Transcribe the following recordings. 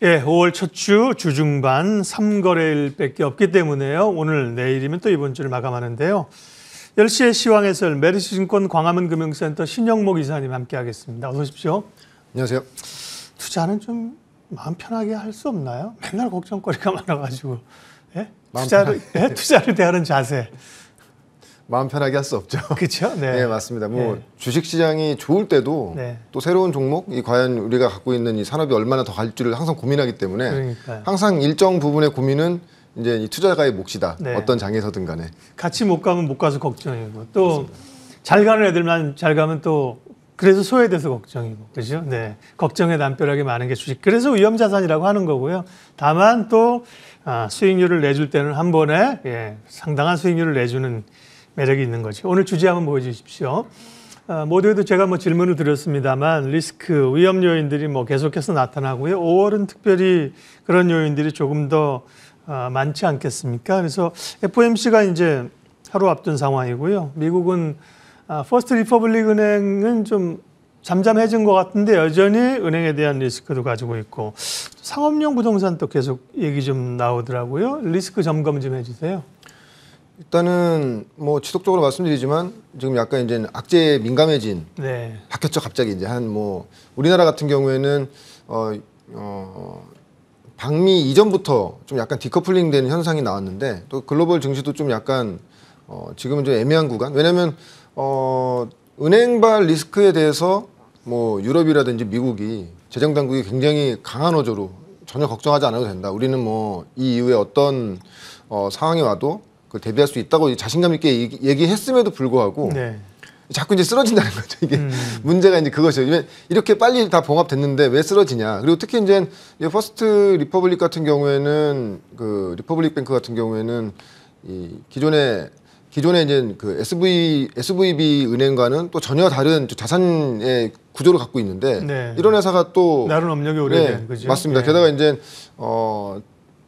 예, 5월 첫 주 주중반 3거래일밖에 없기 때문에요. 오늘 내일이면 또 이번 주를 마감하는데요. 10시에 시황해설 메리츠증권 광화문 금융센터 신영목 이사님 함께하겠습니다. 어서 오십시오. 안녕하세요. 투자는 좀 마음 편하게 할 수 없나요? 맨날 걱정거리가 많아가지고. 예? 투자를 대하는 자세. 마음 편하게 할 수 없죠. 그렇죠. 네. 네, 맞습니다. 주식시장이 좋을 때도 또 새로운 종목이 과연 우리가 갖고 있는 이 산업이 얼마나 더 갈지를 항상 고민하기 때문에 그러니까요. 항상 일정 부분의 고민은 이제 이 투자가의 몫이다. 네. 어떤 장에서든 간에. 같이 못 가면 못 가서 걱정이고 또 잘 가는 애들만 잘 가면 또 그래서 소외돼서 걱정이고 그렇죠. 네, 걱정에 남별하게 많은 게 주식. 그래서 위험자산이라고 하는 거고요. 다만 또 수익률을 내줄 때는 한 번에 상당한 수익률을 내주는 매력이 있는 거죠. 오늘 주제 한번 보여주십시오. 모두에도 제가 질문을 드렸습니다만 리스크, 위험 요인들이 계속해서 나타나고요. 5월은 특별히 그런 요인들이 조금 더 많지 않겠습니까? 그래서 FOMC가 이제 하루 앞둔 상황이고요. 미국은 퍼스트 리퍼블릭 은행은 좀 잠잠해진 것 같은데 여전히 은행에 대한 리스크도 가지고 있고 상업용 부동산도 계속 얘기 좀 나오더라고요. 리스크 점검 좀 해주세요. 일단은 지속적으로 말씀드리지만 지금 약간 이제 악재에 민감해진 바뀌었죠. 갑자기 이제 우리나라 같은 경우에는 방미 이전부터 좀 약간 디커플링 되는 현상이 나왔는데 또 글로벌 증시도 좀 약간 지금은 좀 애매한 구간. 왜냐하면 은행발 리스크에 대해서 유럽이라든지 미국이 재정 당국이 굉장히 강한 어조로 전혀 걱정하지 않아도 된다. 우리는 이 이후에 어떤 상황이 와도 그걸 대비할 수 있다고 자신감 있게 얘기했음에도 불구하고 자꾸 이제 쓰러진다는 거죠. 이게 문제가 이제 그것이죠. 이렇게 빨리 다 봉합됐는데 왜 쓰러지냐. 그리고 특히 이제 퍼스트 리퍼블릭 같은 경우에는 리퍼블릭 뱅크 같은 경우에는 이 기존에 이제 SVB 은행과는 또 전혀 다른 자산의 구조를 갖고 있는데 이런 회사가 또 나름 업력이 오래된 거죠. 맞습니다. 게다가 이제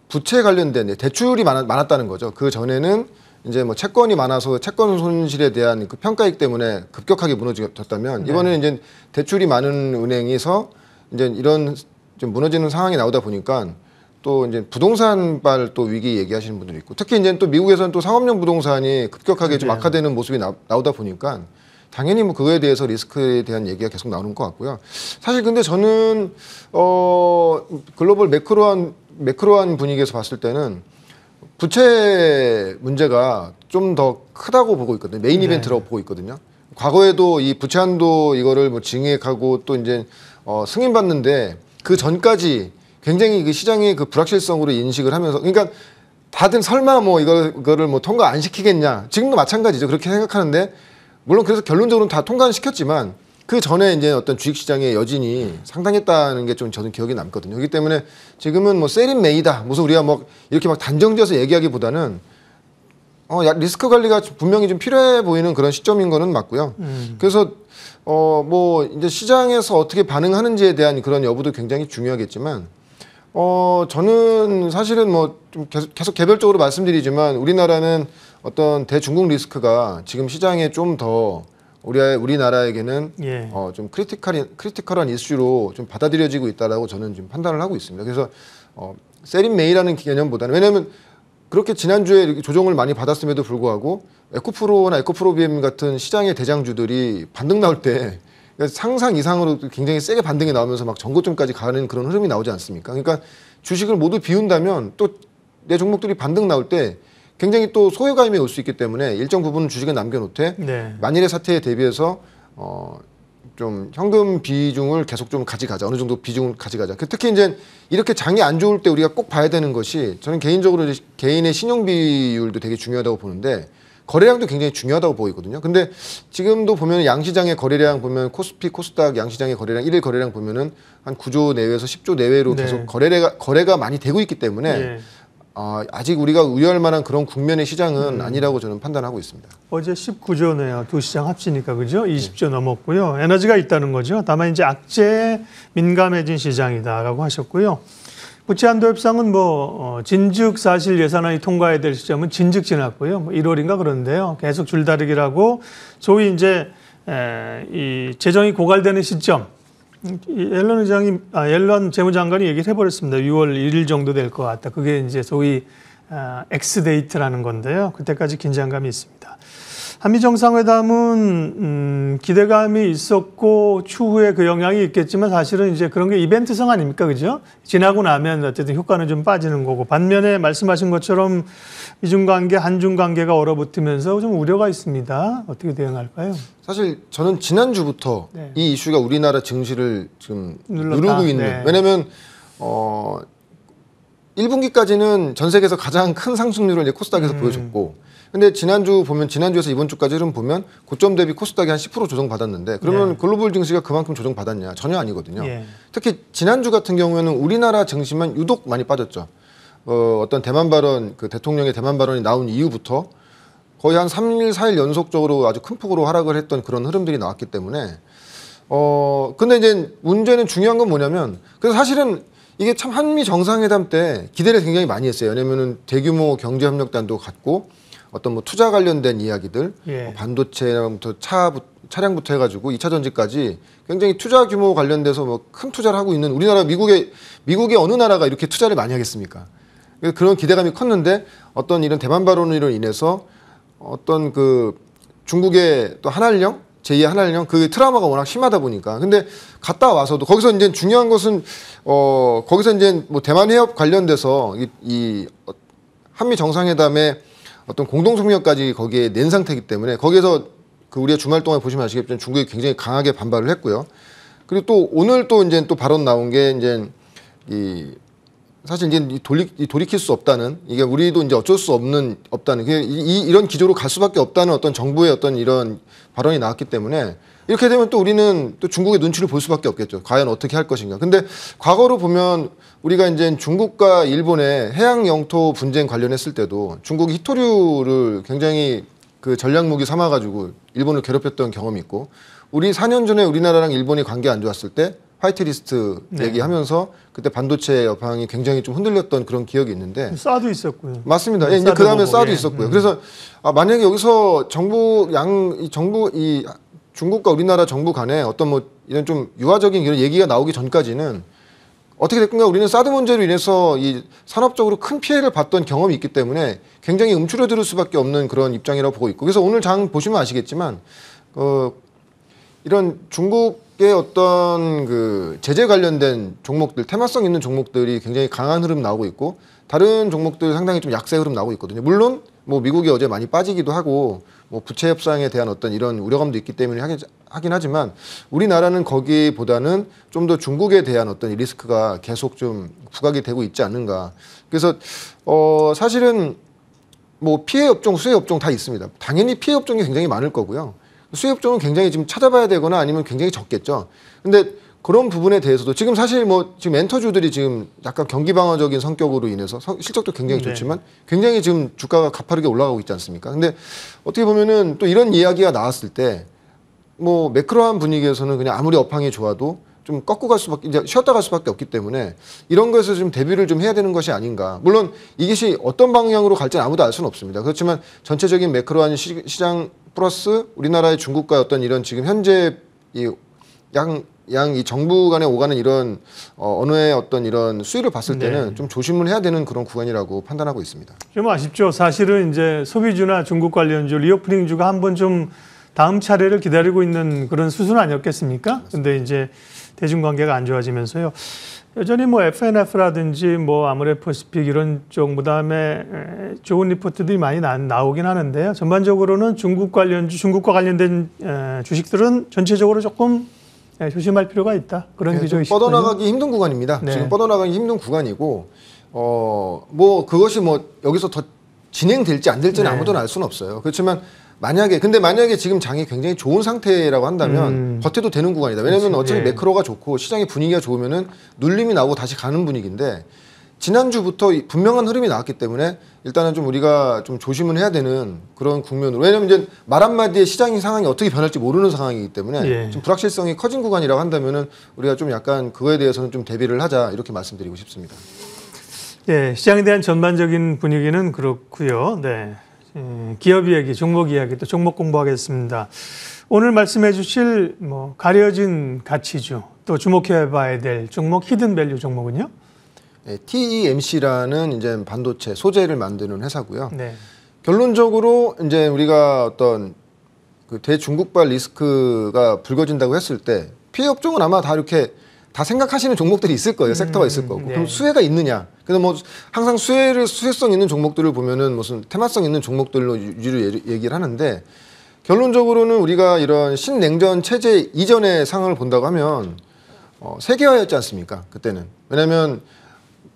부채 관련된 대출이 많았다는 거죠. 그 전에는 이제 채권이 많아서 채권 손실에 대한 그 평가익 때문에 급격하게 무너졌다면 이번에는 이제 대출이 많은 은행에서 이제 이런 좀 무너지는 상황이 나오다 보니까 또 이제 부동산발 또 위기 얘기하시는 분들이 있고 특히 이제 또 미국에서는 또 상업용 부동산이 급격하게 좀 악화되는 모습이 나오다 보니까 당연히 그거에 대해서 리스크에 대한 얘기가 계속 나오는 것 같고요. 사실 근데 저는 글로벌 매크로한 분위기에서 봤을 때는 부채 문제가 좀 더 크다고 보고 있거든요. 메인 이벤트라고 보고 있거든요. 과거에도 이 부채 한도 이거를 증액하고 또 이제 승인받는데 그 전까지 굉장히 그 시장의 그 불확실성으로 인식을 하면서 그러니까 다들 설마 이거를 통과 안 시키겠냐. 지금도 마찬가지죠. 그렇게 생각하는데 물론 그래서 결론적으로는 다 통과는 시켰지만 그 전에 이제 어떤 주식시장의 여진이 상당했다는 게 좀 저는 기억이 남거든요. 그렇기 때문에 지금은 셀인 메이다. 무슨 우리가 이렇게 단정지어서 얘기하기보다는 리스크 관리가 분명히 좀 필요해 보이는 그런 시점인 거는 맞고요. 그래서 이제 시장에서 어떻게 반응하는지에 대한 그런 여부도 굉장히 중요하겠지만 저는 사실은 좀 계속 개별적으로 말씀드리지만 우리나라는 어떤 대중국 리스크가 지금 시장에 좀 더 우리나라에게는 좀 크리티컬한 이슈로 좀 받아들여지고 있다라고 저는 좀 판단을 하고 있습니다. 그래서 셀인 메이라는 개념보다는 왜냐하면 그렇게 지난주에 이렇게 조정을 많이 받았음에도 불구하고 에코프로나 에코프로비엠 같은 시장의 대장주들이 반등 나올 때 상상 이상으로 굉장히 세게 반등이 나오면서 전고점까지 가는 그런 흐름이 나오지 않습니까? 그러니까 주식을 모두 비운다면 또 내 종목들이 반등 나올 때 굉장히 또 소외감이 올 수 있기 때문에 일정 부분은 주식에 남겨놓되 만일의 사태에 대비해서 좀 현금 비중을 계속 좀 가져가자. 어느 정도 비중을 가져가자. 특히 이제 이렇게 장이 안 좋을 때 우리가 꼭 봐야 되는 것이 저는 개인적으로 개인의 신용 비율도 되게 중요하다고 보는데 거래량도 굉장히 중요하다고 보이거든요. 근데 지금도 보면 양시장의 거래량 보면 코스피, 코스닥 양시장의 거래량 1일 거래량 보면은 한 9조 내외에서 10조 내외로 계속 거래가 많이 되고 있기 때문에 아직 우리가 우려할 만한 그런 국면의 시장은 아니라고 저는 판단하고 있습니다. 어제 19조네요. 두 시장 합치니까 그죠? 20조 넘었고요. 에너지가 있다는 거죠. 다만 이제 악재에 민감해진 시장이다라고 하셨고요. 부채 한도 협상은 진즉 사실 예산안이 통과해야 될 시점은 진즉 지났고요. 1월인가 그런데요. 계속 줄다리기라고 소위 이제 이 재정이 고갈되는 시점 옐런 의장이 옐런 재무장관이 얘기를 해버렸습니다. 6월 1일 정도 될 것 같다. 그게 이제 소위 X 데이트라는 건데요. 그때까지 긴장감이 있습니다. 한미 정상회담은 기대감이 있었고 추후에 그 영향이 있겠지만 사실은 이제 그런 게 이벤트성 아닙니까, 그죠? 지나고 나면 어쨌든 효과는 좀 빠지는 거고 반면에 말씀하신 것처럼 미중 관계, 한중 관계가 얼어붙으면서 좀 우려가 있습니다. 어떻게 대응할까요? 사실 저는 지난주부터 네. 이 이슈가 우리나라 증시를 지금 눌렀다. 누르고 있는. 네. 왜냐하면 1분기까지는 전 세계에서 가장 큰 상승률을 이제 코스닥에서 보여줬고, 근데 지난주에서 이번 주까지 흐름 보면 고점 대비 코스닥이 한 10% 조정 받았는데 그러면 네. 글로벌 증시가 그만큼 조정 받았냐? 전혀 아니거든요. 예. 특히 지난주 같은 경우에는 우리나라 증시만 유독 많이 빠졌죠. 어떤 대만 발언, 그 대통령의 대만 발언이 나온 이후부터 거의 한 3일, 4일 연속적으로 아주 큰 폭으로 하락을 했던 그런 흐름들이 나왔기 때문에 근데 이제 문제는 중요한 건 뭐냐면, 그래서 사실은 이게 참 한미 정상회담 때 기대를 굉장히 많이 했어요. 왜냐면은 대규모 경제협력단도 갖고 어떤 뭐 투자 관련된 이야기들, 예. 반도체부터 차량부터 해가지고 2차 전지까지 굉장히 투자 규모 관련돼서 뭐 큰 투자를 하고 있는 우리나라, 미국의 어느 나라가 이렇게 투자를 많이 하겠습니까? 그런 기대감이 컸는데 어떤 이런 대만 발언으로 인해서 어떤 그 중국의 또 한한령, 제2의 한한령, 그 트라우마가 워낙 심하다 보니까. 근데 갔다 와서도 거기서 이제 중요한 것은 거기서 이제 뭐 대만 해협 관련돼서 이 한미 정상회담의 어떤 공동성명까지 거기에 낸 상태이기 때문에 거기에서 그 우리가 주말 동안 보시면 아시겠지만 중국이 굉장히 강하게 반발을 했고요. 그리고 또 오늘 또 이제 또 발언 나온 게 이제 사실 이제 돌이킬 수 없다는, 이게 우리도 이제 어쩔 수 없다는 이런 기조로 갈 수밖에 없다는 어떤 정부의 어떤 이런 발언이 나왔기 때문에 이렇게 되면 또 우리는 또 중국의 눈치를 볼 수밖에 없겠죠. 과연 어떻게 할 것인가. 근데 과거로 보면 우리가 이제 중국과 일본의 해양 영토 분쟁 관련했을 때도 중국이 히토류를 굉장히 그 전략무기 삼아가지고 일본을 괴롭혔던 경험이 있고, 우리 4년 전에 우리나라랑 일본이 관계 안 좋았을 때 화이트리스트 네. 얘기하면서 그때 반도체 여방이 굉장히 좀 흔들렸던 그런 기억이 있는데. 싸도 있었고요. 맞습니다. 예, 이제 그 다음에 싸도 예. 있었고요. 그래서 만약에 여기서 중국과 우리나라 정부 간에 어떤 뭐 이런 좀 유화적인 이런 얘기가 나오기 전까지는 어떻게 됐건가 우리는 사드 문제로 인해서 이 산업적으로 큰 피해를 봤던 경험이 있기 때문에 굉장히 움츠러들 수밖에 없는 그런 입장이라고 보고 있고, 그래서 오늘 장 보시면 아시겠지만 이런 중국의 어떤 그 제재 관련된 종목들, 테마성 있는 종목들이 굉장히 강한 흐름 나오고 있고, 다른 종목들 상당히 좀 약세 흐름 나오고 있거든요. 물론 뭐 미국이 어제 많이 빠지기도 하고 뭐 부채 협상에 대한 어떤 이런 우려감도 있기 때문에 하긴 하지만 우리나라는 거기보다는 좀 더 중국에 대한 어떤 리스크가 계속 좀 부각이 되고 있지 않는가. 그래서 사실은 뭐 피해 업종, 수혜 업종 다 있습니다. 당연히 피해 업종이 굉장히 많을 거고요. 수혜 업종은 굉장히 지금 찾아봐야 되거나 아니면 굉장히 적겠죠. 근데 그런 부분에 대해서도 지금 사실 뭐 지금 엔터주들이 지금 약간 경기 방어적인 성격으로 인해서 실적도 굉장히 좋지만 굉장히 지금 주가가 가파르게 올라가고 있지 않습니까? 근데 어떻게 보면은 또 이런 이야기가 나왔을 때 뭐 매크로한 분위기에서는 그냥 아무리 업황이 좋아도 좀 꺾고 갈 수밖에, 이제 쉬었다 갈 수밖에 없기 때문에 이런 것에서 좀 대비를 좀 해야 되는 것이 아닌가. 물론 이것이 어떤 방향으로 갈지는 아무도 알 수는 없습니다. 그렇지만 전체적인 매크로한 시장 플러스 우리나라의 중국과 어떤 이런 지금 현재 이 정부 간에 오가는 이런 언어의 어떤 이런 수위를 봤을 때는 좀 조심을 해야 되는 그런 구간이라고 판단하고 있습니다. 좀 아쉽죠. 사실은 이제 소비주나 중국 관련주, 리오프닝주가 한번 좀 다음 차례를 기다리고 있는 그런 수순 아니었겠습니까? 근데 이제 대중관계가 안 좋아지면서요. 여전히 뭐 FNF라든지 뭐 아모레퍼시픽 이런 쪽, 그다음에 좋은 리포트들이 많이 나오긴 하는데요. 전반적으로는 중국 관련주, 중국과 관련된 주식들은 전체적으로 조금 조심할 필요가 있다. 그런 기조이 싶어요. 뻗어나가기 힘든 구간입니다. 네. 지금 뻗어나가기 힘든 구간이고, 뭐 그것이 뭐 여기서 더 진행될지 안 될지는 아무도 알 수는 없어요. 그렇지만 만약에 지금 장이 굉장히 좋은 상태라고 한다면 버텨도 되는 구간이다. 왜냐하면 어차피 매크로가 좋고 시장의 분위기가 좋으면은 눌림이 나오고 다시 가는 분위기인데, 지난주부터 분명한 흐름이 나왔기 때문에 일단은 좀 우리가 좀 조심을 해야 되는 그런 국면으로. 왜냐하면 이제 말 한마디에 시장의 상황이 어떻게 변할지 모르는 상황이기 때문에 좀 불확실성이 커진 구간이라고 한다면은 우리가 좀 약간 그거에 대해서는 좀 대비를 하자, 이렇게 말씀드리고 싶습니다. 예, 시장에 대한 전반적인 분위기는 그렇고요. 네. 기업 이야기, 종목 이야기, 또 종목 공부하겠습니다. 오늘 말씀해 주실 뭐 가려진 가치주 또 주목해 봐야 될 종목 히든 밸류 종목은요? 네, TEMC라는 이제 반도체 소재를 만드는 회사고요. 네. 결론적으로 이제 우리가 어떤 그 대중국발 리스크가 불거진다고 했을 때 피해 업종은 아마 다 이렇게 다 생각하시는 종목들이 있을 거예요. 섹터가 있을 거고. 네. 그럼 수혜가 있느냐? 그래서 뭐 항상 수혜성 있는 종목들을 보면은 무슨 테마성 있는 종목들로 위주로 얘기를 하는데 결론적으로는 우리가 이런 신냉전 체제 이전의 상황을 본다고 하면 세계화였지 않습니까? 그때는. 왜냐하면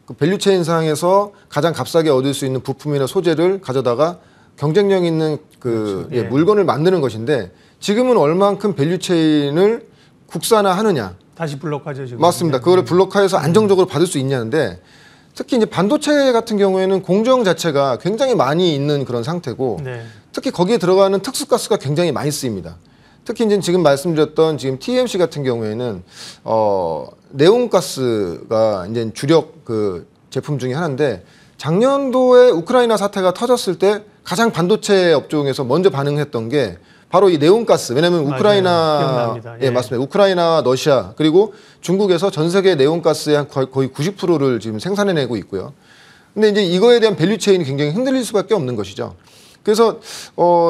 그 밸류체인 상에서 가장 값싸게 얻을 수 있는 부품이나 소재를 가져다가 경쟁력 있는 그 그렇죠. 예. 물건을 만드는 것인데 지금은 얼만큼 밸류체인을 국산화하느냐. 다시 블록하죠 지금. 맞습니다. 그거를 블록화해서 안정적으로 받을 수 있냐는데 특히 이제 반도체 같은 경우에는 공정 자체가 굉장히 많이 있는 그런 상태고 네. 특히 거기에 들어가는 특수가스가 굉장히 많이 쓰입니다. 특히 이제 지금 말씀드렸던 지금 TMC 같은 경우에는 네온가스가 이제 주력 그 제품 중에 하나인데 작년도에 우크라이나 사태가 터졌을 때 가장 반도체 업종에서 먼저 반응했던 게 바로 이 네온가스. 왜냐하면 우크라이나, 기억납니다. 예, 맞습니다. 우크라이나, 러시아 그리고 중국에서 전 세계 네온가스의 한 거의 90%를 지금 생산해내고 있고요. 근데 이제 이거에 대한 밸류체인이 굉장히 흔들릴 수밖에 없는 것이죠. 그래서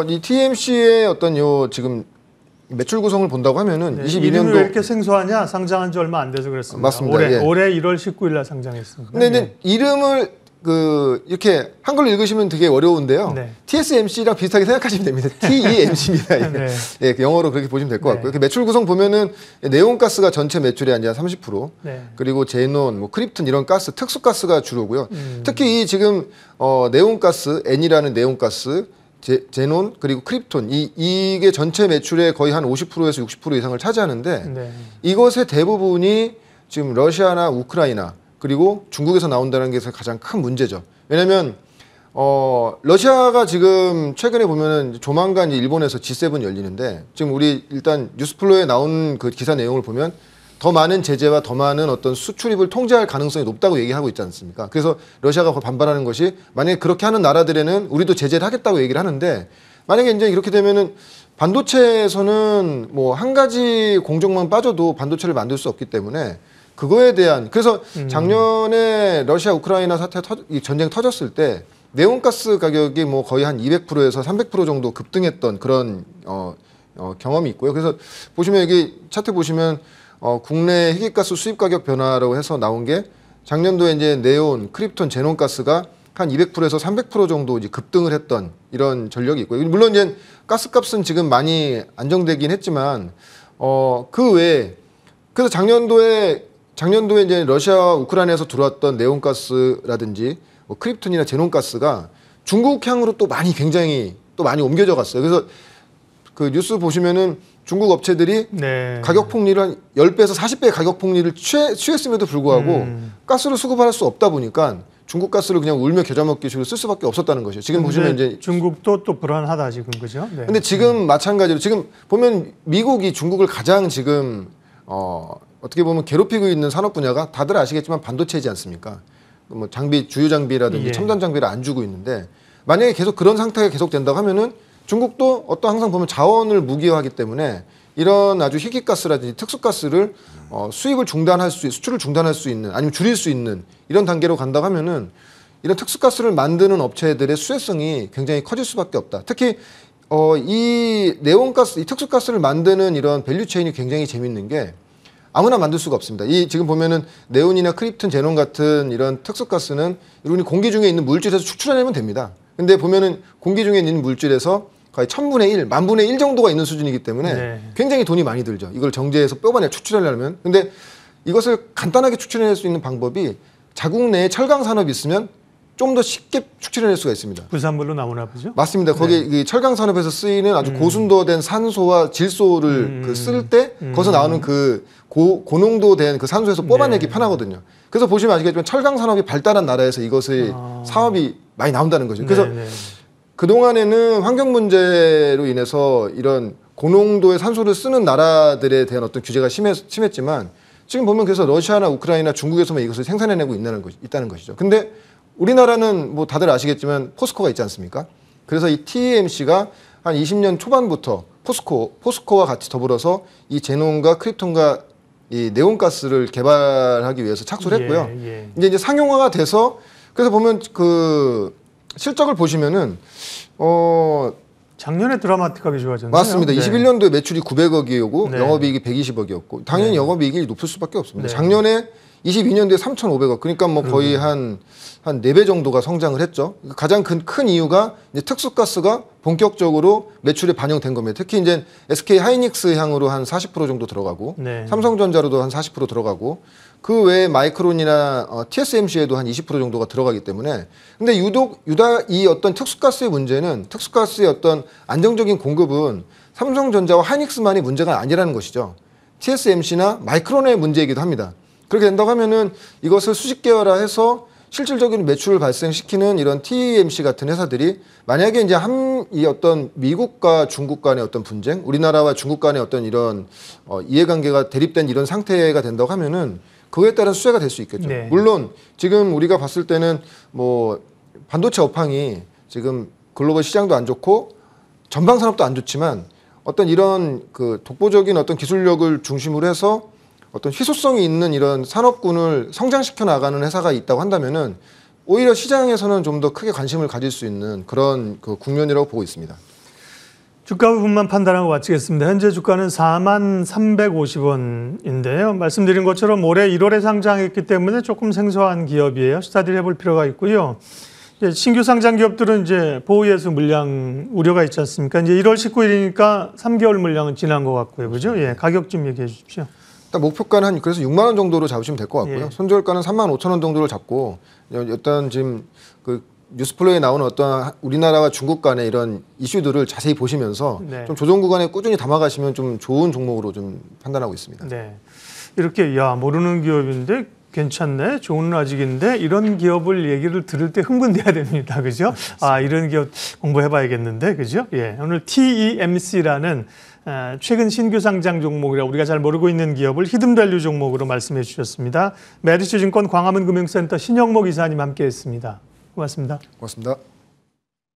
이 TMC의 어떤 요 지금 매출 구성을 본다고 하면은 네. 22년도 이름이 왜 이렇게 생소하냐? 상장한 지 얼마 안 돼서 그렇습니다. 맞습니다. 올해 예. 1월 19일 날 상장했습니다. 근데 네. 이제 이름을 그 이렇게 한글로 읽으시면 되게 어려운데요. 네. TSMC랑 비슷하게 생각하시면 됩니다. TEMC입니다. 네. 예, 영어로 그렇게 보시면 될 것 네. 같고요. 그 매출 구성 보면은 네온가스가 전체 매출의 한 30%, 네. 그리고 제논, 뭐 크립톤 이런 가스, 특수가스가 주로고요. 특히 이 지금 네온가스, N이라는 네온가스, 제논 그리고 크립톤 이게 전체 매출의 거의 한 50%에서 60% 이상을 차지하는데 네. 이것의 대부분이 지금 러시아나 우크라이나 그리고 중국에서 나온다는 게 가장 큰 문제죠. 왜냐하면 러시아가 지금 최근에 보면은 조만간 일본에서 G7 열리는데 지금 우리 일단 뉴스플로에 나온 그 기사 내용을 보면 더 많은 제재와 더 많은 어떤 수출입을 통제할 가능성이 높다고 얘기하고 있지 않습니까? 그래서 러시아가 반발하는 것이 만약에 그렇게 하는 나라들에는 우리도 제재를 하겠다고 얘기를 하는데 만약에 이제 이렇게 되면은 반도체에서는 뭐 한 가지 공정만 빠져도 반도체를 만들 수 없기 때문에 그거에 대한 그래서 작년에 러시아 우크라이나 사태 이 전쟁 터졌을 때 네온가스 가격이 뭐 거의 한 200%에서 300% 정도 급등했던 그런 경험이 있고요. 그래서 보시면 여기 차트 보시면 국내 희귀가스 수입 가격 변화라고 해서 나온 게 작년도에 이제 네온, 크립톤, 제논가스가 한 200%에서 300% 정도 이제 급등을 했던 이런 전력이 있고요. 물론 이제 가스값은 지금 많이 안정되긴 했지만 그 외에 그래서 작년도에 이제 러시아, 우크라이나에서 들어왔던 네온가스라든지 뭐 크립톤이나 제논가스가 중국향으로 또 굉장히 많이 옮겨져 갔어요. 그래서 그 뉴스 보시면은 중국 업체들이 네. 가격 폭리를 한 10배에서 40배의 가격 폭리를 취했음에도 불구하고 가스를 수급할 수 없다 보니까 중국 가스를 그냥 울며 겨자 먹기 식으로 쓸 수밖에 없었다는 것이죠. 지금 보시면 이제 중국도 또 불안하다 지금 그죠? 네. 근데 지금 마찬가지로 지금 보면 미국이 중국을 가장 지금 어떻게 보면 괴롭히고 있는 산업 분야가 다들 아시겠지만 반도체이지 않습니까? 뭐 장비, 주요 장비라든지 예. 첨단 장비를 안 주고 있는데 만약에 계속 그런 상태가 계속된다고 하면은 중국도 항상 보면 자원을 무기화하기 때문에 이런 아주 희귀가스라든지 특수가스를 수출을 중단할 수 있는 아니면 줄일 수 있는 이런 단계로 간다고 하면은 이런 특수가스를 만드는 업체들의 수혜성이 굉장히 커질 수밖에 없다. 특히 이 네온가스, 이 특수가스를 만드는 이런 밸류체인이 굉장히 재밌는 게 아무나 만들 수가 없습니다. 이 지금 보면은 네온이나 크립톤, 제논 같은 이런 특수가스는 우리 공기 중에 있는 물질에서 추출해내면 됩니다. 근데 보면은 공기 중에 있는 물질에서 거의 1000분의 1, 10,000분의 1 정도가 있는 수준이기 때문에 네. 굉장히 돈이 많이 들죠. 이걸 정제해서 뽑아내 추출하려면. 근데 이것을 간단하게 추출해낼 수 있는 방법이 자국 내에 철강 산업이 있으면 좀 더 쉽게 추출해낼 수가 있습니다. 부산물로 나오나 보죠? 맞습니다. 거기 이 철강 산업에서 쓰이는 아주 고순도된 산소와 질소를 쓸 때 거기서 나오는 그 고농도된 그 산소에서 뽑아내기 편하거든요. 그래서 보시면 아시겠지만 철강 산업이 발달한 나라에서 이것의 사업이 많이 나온다는 거죠. 그래서 그동안에는 환경 문제로 인해서 이런 고농도의 산소를 쓰는 나라들에 대한 어떤 규제가 심했지만 지금 보면 그래서 러시아나 우크라이나, 중국에서만 이것을 생산해내고 있다는 것이죠. 근데 우리나라는 뭐 다들 아시겠지만 포스코가 있지 않습니까? 그래서 이 TEMC가 한 20년 초반부터 포스코와 같이 더불어서 이 제논과 크립톤과 이 네온가스를 개발하기 위해서 착수를 했고요. 이제 상용화가 돼서 그래서 보면 그 실적을 보시면은 작년에 드라마틱하게 좋아졌네요. 맞습니다. 네. 21년도에 매출이 900억이었고 네. 영업이익이 120억이었고 당연히 네. 영업이익이 높을 수밖에 없습니다. 네. 작년에 22년도에 3,500억 그러니까 뭐 거의 한 4배 정도가 성장을 했죠. 가장 큰 이유가 이제 특수가스가 본격적으로 매출에 반영된 겁니다. 특히 이제 SK 하이닉스 향으로 한 40% 정도 들어가고 네. 삼성전자로도 한 40% 들어가고 그 외에 마이크론이나 TSMC에도 한 20% 정도가 들어가기 때문에 근데 유독 이 어떤 특수가스의 문제는 특수가스의 어떤 안정적인 공급은 삼성전자와 하이닉스만이 문제가 아니라는 것이죠. TSMC나 마이크론의 문제이기도 합니다. 그렇게 된다고 하면은 이것을 수직 계열화해서 실질적인 매출을 발생시키는 이런 TMC 같은 회사들이 만약에 이제 이 어떤 미국과 중국 간의 어떤 분쟁, 우리나라와 중국 간의 어떤 이런 이해관계가 대립된 이런 상태가 된다고 하면은 그거에 따른 수혜가 될 수 있겠죠. 네. 물론 지금 우리가 봤을 때는 뭐 반도체 업황이 지금 글로벌 시장도 안 좋고 전방 산업도 안 좋지만 어떤 이런 그 독보적인 어떤 기술력을 중심으로 해서 어떤 희소성이 있는 이런 산업군을 성장시켜 나가는 회사가 있다고 한다면은 오히려 시장에서는 좀 더 크게 관심을 가질 수 있는 그런 그 국면이라고 보고 있습니다. 주가 부분만 판단하고 마치겠습니다. 현재 주가는 43,350원인데요. 말씀드린 것처럼 올해 1월에 상장했기 때문에 조금 생소한 기업이에요. 스타디를 해볼 필요가 있고요. 신규 상장 기업들은 이제 보호예수 물량 우려가 있지 않습니까? 이제 1월 19일이니까 3개월 물량은 지난 것 같고요. 그죠? 예, 가격 좀 얘기해 주십시오. 일단 목표가는 한 그래서 6만 원 정도로 잡으시면 될 것 같고요. 예. 손절가는 3만 5천 원 정도로 잡고 어떤 지금 그 뉴스플로에 나오는 어떤 우리나라와 중국 간의 이런 이슈들을 자세히 보시면서 네. 좀 조정 구간에 꾸준히 담아가시면 좀 좋은 종목으로 좀 판단하고 있습니다. 네. 이렇게 모르는 기업인데 괜찮네, 좋은 아직인데 이런 기업을 얘기를 들을 때 흥분돼야 됩니다. 그죠? 이런 기업 공부해봐야겠는데, 그죠? 예. 오늘 TEMC라는 최근 신규 상장 종목이라 우리가 잘 모르고 있는 기업을 히든밸류 종목으로 말씀해 주셨습니다. 메리츠증권 광화문 금융센터 신영목 이사님 함께했습니다. 고맙습니다. 고맙습니다.